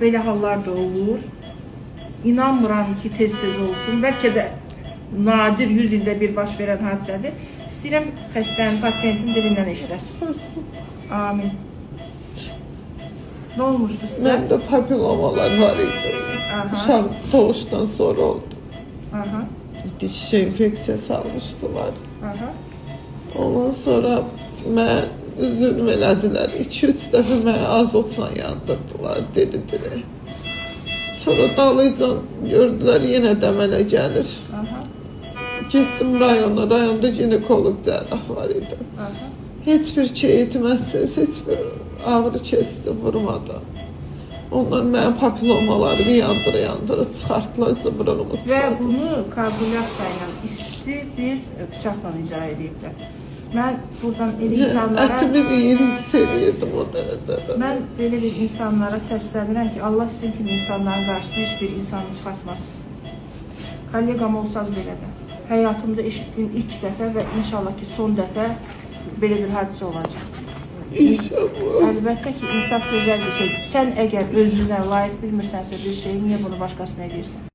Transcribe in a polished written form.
Belə hallar da olur. İnanmıram ki, tez-tez olsun. Bəlkə də nadir 100 ildə bir baş verən hadisədir. İstəyirəm xəstənin, pasiyentin dilindən eşidəsiniz. Amin. Ne olmuştu sizə? Məndə papilomalar var idi. Uşaq doğuşdan sonra oldu. Aha. Diş infeksiyası almışdılar. Aha. Ondan sonra mən zülm elədilər. 2-3 dəfə məni azotla yandırdılar diri-diri. Sonra dalıcan gördülər, yenə də mənə gəlir. Aha. Getdim rayona, rayonda ginekoloq cərrah var idi. Aha. Heç bir şey etməzsiniz, heç bir ağrı kesici vurmadı. Onlar mənim papilomalarımı yandıra çıxartdılar zıbrığımı Və çıxartdılar. bunu koagülyasiya ilə isti bir bıçaqla icra ediblər. Mən buradan elə insanlara... Ətimin iyini hiss edirdim o dərəcədə. Mən belə bir insanlara səslənirəm ki, Allah sizin kimi insanların qarşısına heç bir insanı çıxartmasın. Kollegam olsaz belə də. Həyatımda eşitdiyim ilk dəfə və inşallah ki, son dəfə belə bir hadisə olacaq. İnşallah. Əlbəttə ki, insaf gözəl bir şeydir. Sən əgər özünə layiq bilmirsənsə bir şeyi, niyə bunu başqasına edirsən?